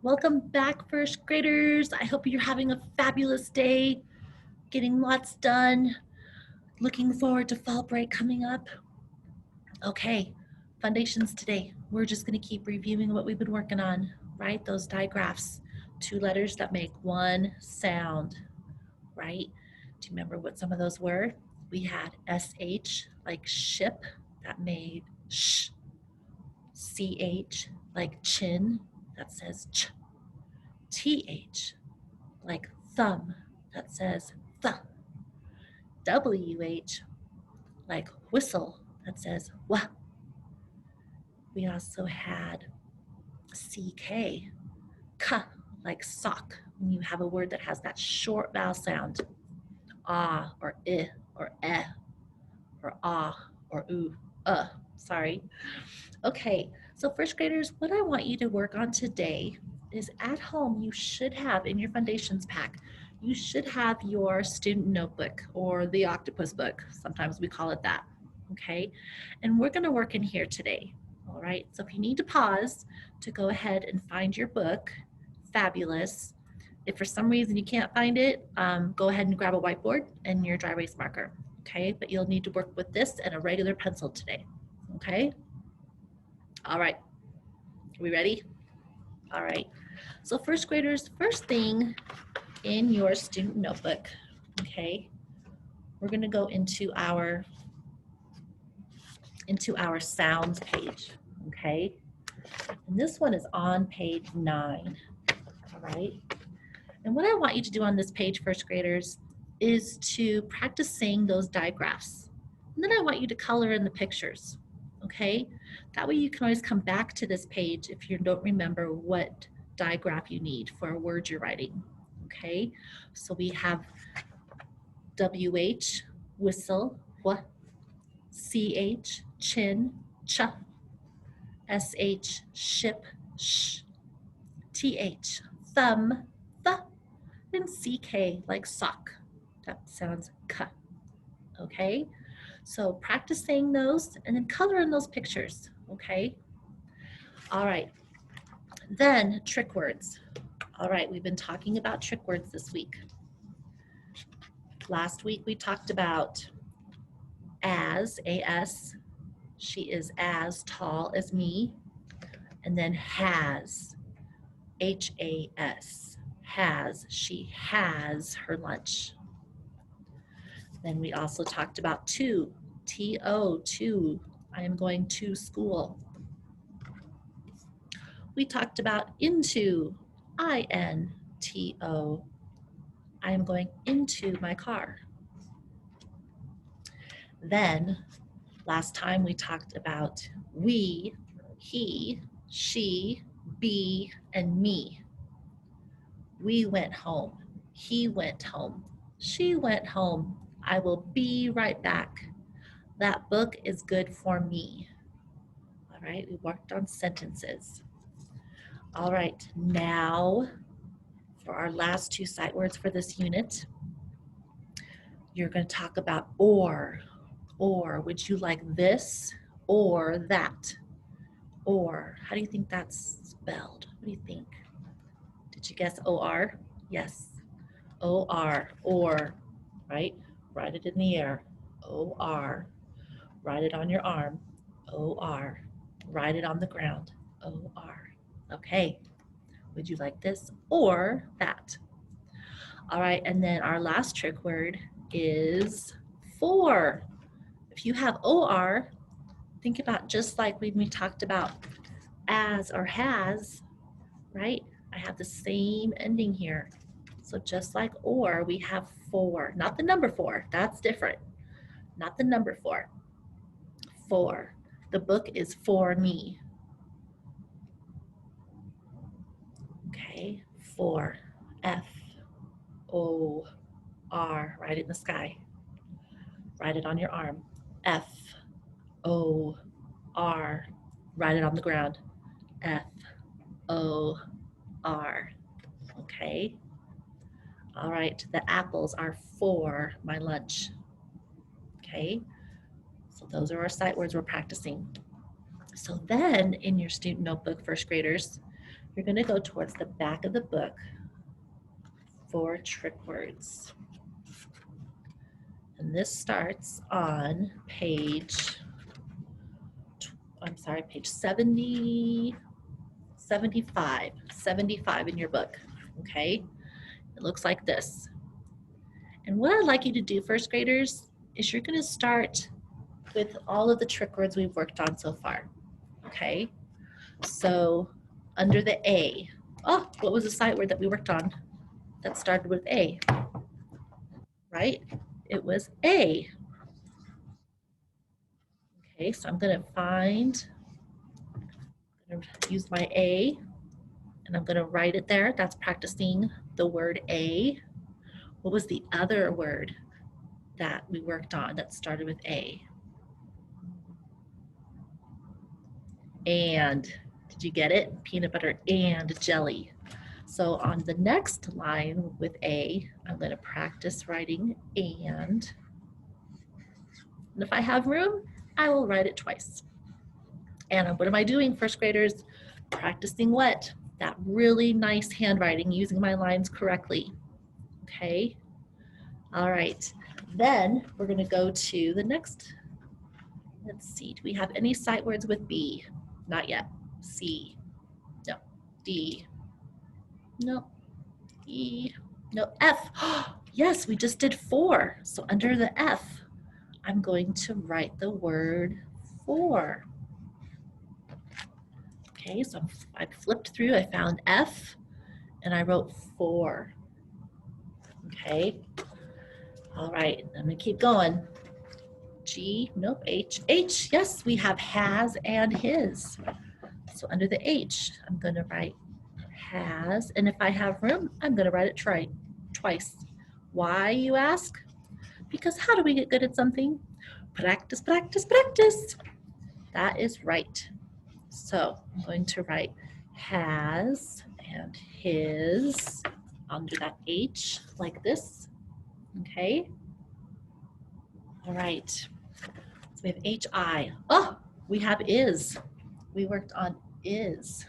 Welcome back, first graders. I hope you're having a fabulous day, getting lots done, looking forward to fall break coming up. Okay, foundations today. We're just going to keep reviewing what we've been working on, right? Those digraphs, two letters that make one sound, right? Do you remember what some of those were? We had SH, like ship, that made sh. CH, like chin, that says ch. TH, like thumb, that says th. WH, like whistle, that says wah. We also had CK, k, like sock, when you have a word that has that short vowel sound. Ah, or I, or eh, or ah, or ooh, sorry. Okay, so first graders, what I want you to work on today is at home you should have in your foundations pack, you should have your student notebook or the octopus book. Sometimes we call it that, okay? And we're gonna work in here today, all right? So if you need to pause to go ahead and find your book, fabulous. If for some reason you can't find it, go ahead and grab a whiteboard and your dry erase marker, okay? But you'll need to work with this and a regular pencil today, okay? All right, are we ready? All right, so first graders, first thing in your student notebook, okay, we're gonna go into our sounds page, okay? And this one is on page 9, all right? And what I want you to do on this page, first graders, is to practice saying those digraphs. And then I want you to color in the pictures, okay? That way you can always come back to this page if you don't remember what digraph you need for a word you're writing, okay? So we have WH, whistle, wh, CH, chin, ch, SH, ship, sh, TH, thumb, th, and CK like sock. That sounds k, okay? So practice saying those and then color in those pictures, okay? All right, then trick words. All right, we've been talking about trick words this week. Last week we talked about as, A-S, she is as tall as me, and then has, H-A-S, has, she has her lunch. Then we also talked about to, T-O, to, I am going to school. We talked about into, I-N-T-O, I am going into my car. Then last time we talked about we, he, she, be, and me. We went home. He went home. She went home. I will be right back. That book is good for me. All right, we worked on sentences. All right, now for our last two sight words for this unit, you're going to talk about or. Would you like this or that? Or, how do you think that's spelled? What do you think? Did you guess O-R? Yes. O-R, or, right? Write it in the air. O-R. Write it on your arm. O-R. Write it on the ground. O-R. Okay. Would you like this or that? All right, and then our last trick word is for. If you have OR, think about just like when we talked about as or has, right? I have the same ending here. So just like or, we have for, not the number 4, that's different. Not the number 4. For, the book is for me. Okay, for, F-O-R, write it in the sky. Write it on your arm. F-O-R, write it on the ground. F-O-R, okay? All right, the apples are for my lunch, okay? So those are our sight words we're practicing. So then in your student notebook, first graders, You're going to go towards the back of the book for trick words. And this starts on page 70, 75 in your book, okay? It looks like this. And what I'd like you to do, first graders, is you're gonna start with all of the trick words we've worked on so far, okay? So under the A, oh, what was the sight word that we worked on that started with A, right? It was A. Okay, so I'm gonna use my A, and I'm gonna write it there. That's practicing the word A. What was the other word that we worked on that started with A? And, did you get it? Peanut butter and jelly. So on the next line with A, I'm gonna practice writing and if I have room, I will write it twice. And what am I doing, first graders? Practicing what? That really nice handwriting, using my lines correctly. Okay, all right. Then we're gonna go to the next, let's see, do we have any sight words with B? Not yet. C, no. D, no. E, no. F, yes, we just did 4. So under the F, I'm going to write the word 4. Okay, so I flipped through, I found F, and I wrote 4. Okay, all right, I'm gonna keep going. G, nope, H, H, yes, we have has and his. So under the H, I'm gonna write has, and if I have room, I'm gonna write it twice. Why, you ask? Because how do we get good at something? Practice, practice, practice. That is right. So I'm going to write has and his under that H like this, okay? All right, so we have H-I. Oh, we have is. We worked on is.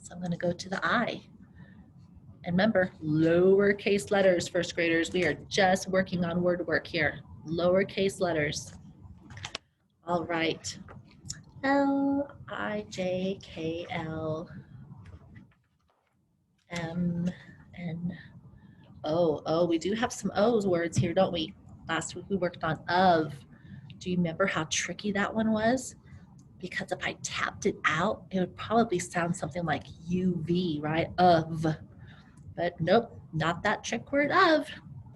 So I'm gonna go to the I. And remember, lowercase letters, first graders. We are just working on word work here. Lowercase letters. All right. L-I-J-K-L M-N-O. Oh, we do have some O's words here, don't we? Last week we worked on of. Do you remember how tricky that one was? Because if I tapped it out, it would probably sound something like UV, right? Of. But nope, not that trick word of.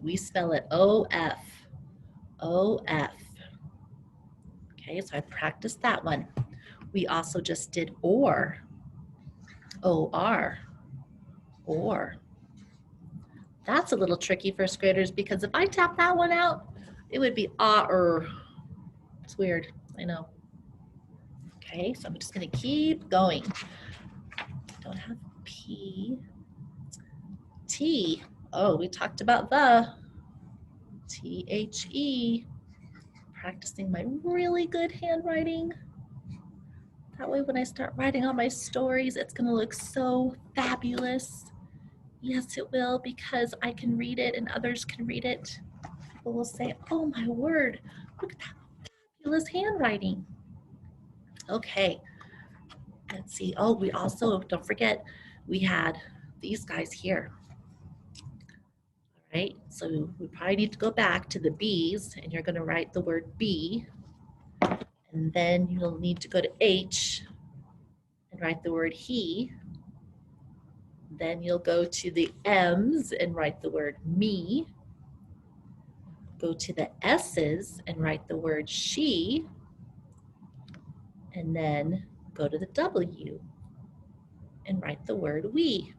We spell it O-F. O-F. Okay, so I practiced that one. We also just did or. O-R. Or. That's a little tricky, first graders, because if I tap that one out, it would be ah-er. It's weird, I know. Okay, so I'm just gonna keep going. Don't have P. T. Oh, we talked about the. T-H-E. Practicing my really good handwriting. That way when I start writing all my stories, it's gonna look so fabulous. Yes, it will, because I can read it and others can read it. People will say, oh my word, look at that fabulous handwriting. Okay, let's see. Oh, we also, don't forget, we had these guys here. All right, so we probably need to go back to the B's, and you're gonna write the word B, and then you'll need to go to H and write the word he. Then you'll go to the M's and write the word me. Go to the S's and write the word she. And then go to the W and write the word we.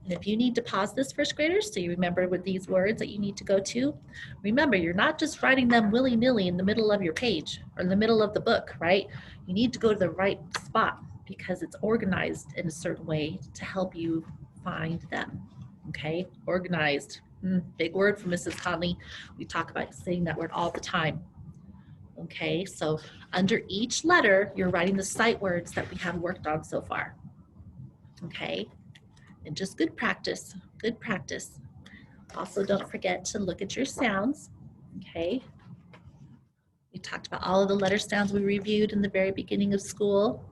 And if you need to pause this, first graders, so you remember what these words that you need to go to, remember, you're not just writing them willy-nilly in the middle of your page or in the middle of the book, right? You need to go to the right spot because it's organized in a certain way to help you find them, okay? Organized, big word for Mrs. Conley. We talk about saying that word all the time. Okay, so under each letter, you're writing the sight words that we have worked on so far. Okay, and just good practice, good practice. Also, don't forget to look at your sounds. Okay, we talked about all of the letter sounds we reviewed in the very beginning of school.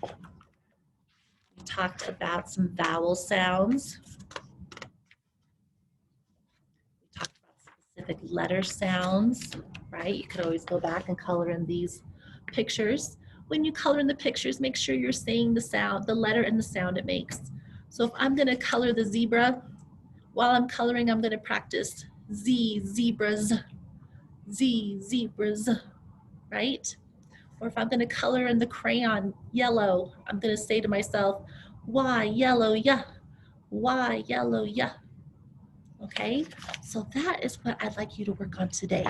We talked about some vowel sounds. We talked about specific letter sounds, right? You could always go back and color in these pictures. When you color in the pictures, make sure you're saying the sound, the letter and the sound it makes. So if I'm gonna color the zebra, while I'm coloring, I'm gonna practice Z, zebras, Z, zebras, right? Or if I'm gonna color in the crayon yellow, I'm gonna say to myself, Y, yellow, yeah, Y, yellow, yeah. Okay, so that is what I'd like you to work on today.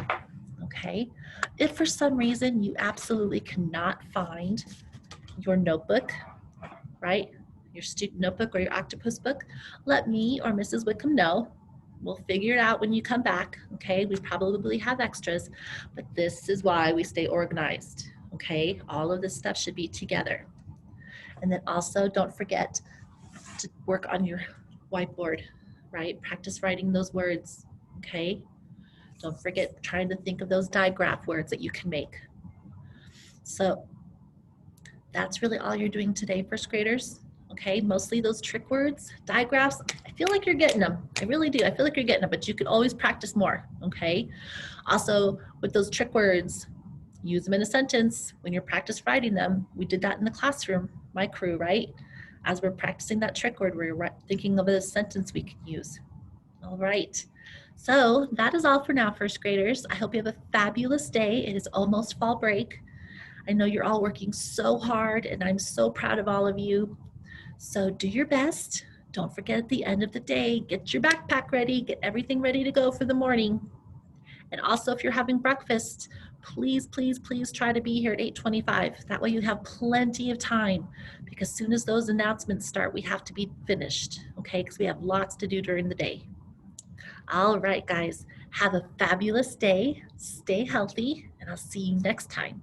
Okay, if for some reason you absolutely cannot find your notebook, right, your student notebook or your octopus book, let me or Mrs. Wickham know. We'll figure it out when you come back. Okay, we probably have extras, but this is why we stay organized. Okay, all of this stuff should be together. And then also don't forget to work on your whiteboard, right? Practice writing those words. Okay, don't forget trying to think of those digraph words that you can make. So that's really all you're doing today, first graders. Okay, mostly those trick words, digraphs. I feel like you're getting them. I really do. I feel like you're getting them, but you can always practice more. Okay. Also, with those trick words, use them in a sentence when you're practice writing them. We did that in the classroom, my crew, right? As we're practicing that trick word, we're thinking of a sentence we can use. All right. So that is all for now, first graders. I hope you have a fabulous day. It is almost fall break. I know you're all working so hard, and I'm so proud of all of you. So do your best. Don't forget at the end of the day, get your backpack ready, get everything ready to go for the morning. And also, if you're having breakfast, please, please, please try to be here at 8:25. That way you have plenty of time, because as soon as those announcements start, we have to be finished, okay? Because we have lots to do during the day. All right, guys, have a fabulous day. Stay healthy, and I'll see you next time.